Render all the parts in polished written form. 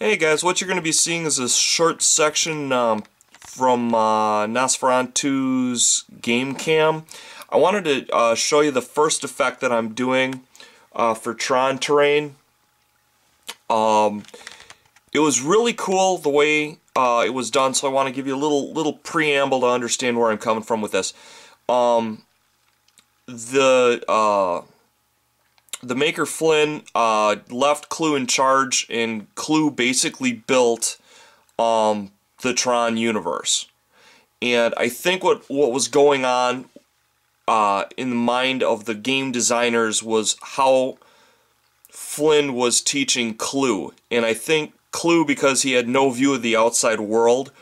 Hey guys, what you're going to be seeing is a short section from Nosferatu's game cam. I wanted to show you the first effect that I'm doing for Tron terrain. It was really cool the way it was done, so I want to give you a little preamble to understand where I'm coming from with this. The maker Flynn left Clue in charge, and Clue basically built the Tron universe. And I think what was going on in the mind of the game designers was how Flynn was teaching Clue. And I think Clue, because he had no view of the outside world,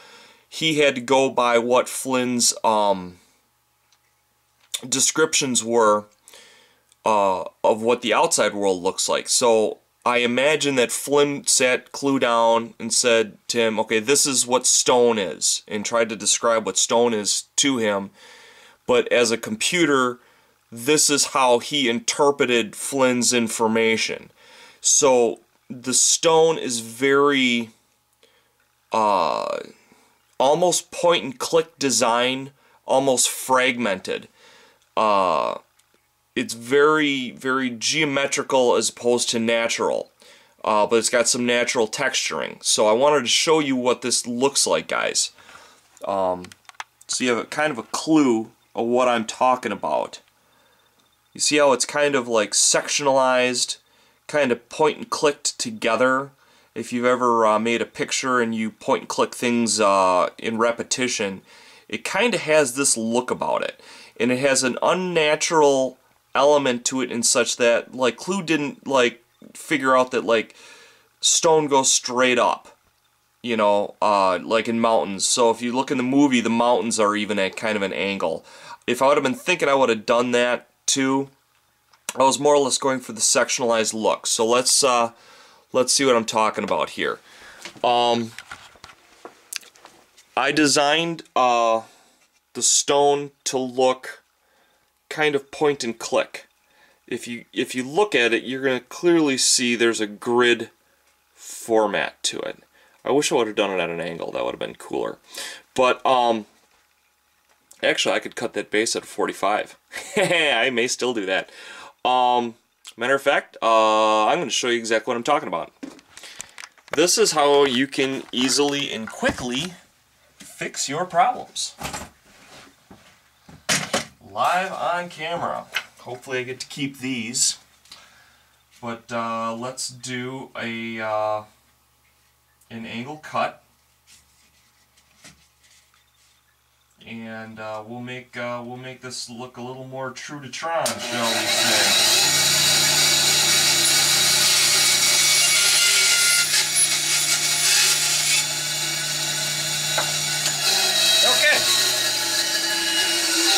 he had to go by what Flynn's descriptions were of what the outside world looks like. So I imagine that Flynn sat Clue down and said to him, okay, this is what stone is, and tried to describe what stone is to him. But as a computer, this is how he interpreted Flynn's information. So the stone is very almost point and click design, almost fragmented. It's very, very geometrical as opposed to natural, but it's got some natural texturing. So I wanted to show you what this looks like, guys. So you have kind of a clue of what I'm talking about. You see how it's kind of like sectionalized, kind of point and clicked together. If you've ever made a picture and you point and click things in repetition, it kind of has this look about it. And it has an unnatural element to it in such that, like, Clue didn't, like, figure out that, like, stone goes straight up, you know, like in mountains. So if you look in the movie, the mountains are even at kind of an angle. If I would have been thinking, I would have done that too. I was more or less going for the sectionalized look. So let's see what I'm talking about here. I designed the stone to look kind of point and click. If you look at it, you're going to clearly see there's a grid format to it. I wish I would have done it at an angle. That would have been cooler. But actually, I could cut that base at 45. I may still do that. Matter of fact, I'm going to show you exactly what I'm talking about. This is how you can easily and quickly fix your problems. Live on camera. Hopefully I get to keep these. But let's do a an angle cut, and we'll make this look a little more true to Tron, shall we say?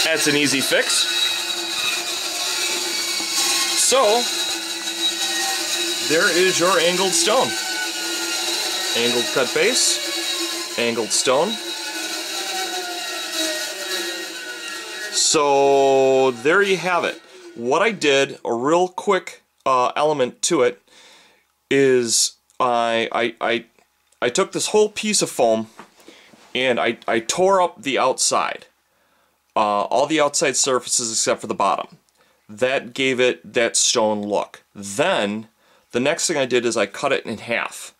That's an easy fix. So, there is your angled stone. Angled cut base, angled stone. So, there you have it. What I did, a real quick element to it, is I took this whole piece of foam and I tore up the outside. All the outside surfaces except for the bottom. That gave it that stone look. Then, the next thing I did is I cut it in half.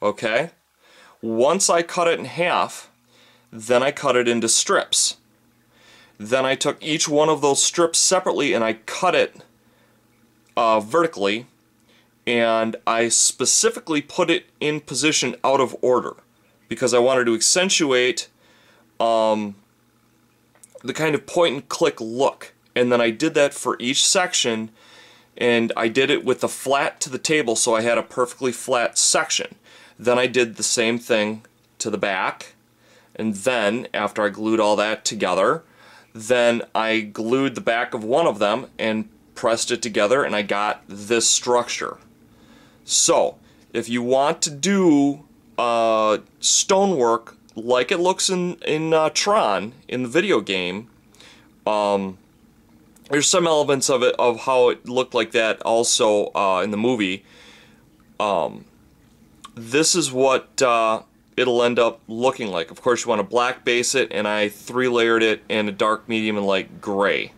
Okay? Once I cut it in half, then I cut it into strips. Then I took each one of those strips separately and I cut it vertically, and I specifically put it in position out of order because I wanted to accentuate the kind of point and click look. And then I did that for each section, and I did it with the flat to the table, so I had a perfectly flat section. Then I did the same thing to the back, and then after I glued all that together, then I glued the back of one of them and pressed it together, and I got this structure. So if you want to do stonework like it looks in Tron, in the video game, there's some elements of it, of how it looked like that also in the movie. this is what it'll end up looking like. Of course, you want to black base it, and I 3-layered it in a dark, medium, and light gray.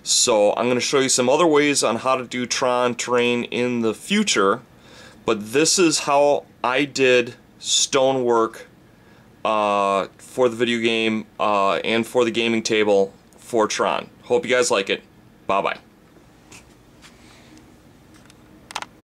So I'm going to show you some other ways on how to do Tron terrain in the future, but this is how I did stonework for the video game and for the gaming table for Tron. Hope you guys like it. Bye-bye.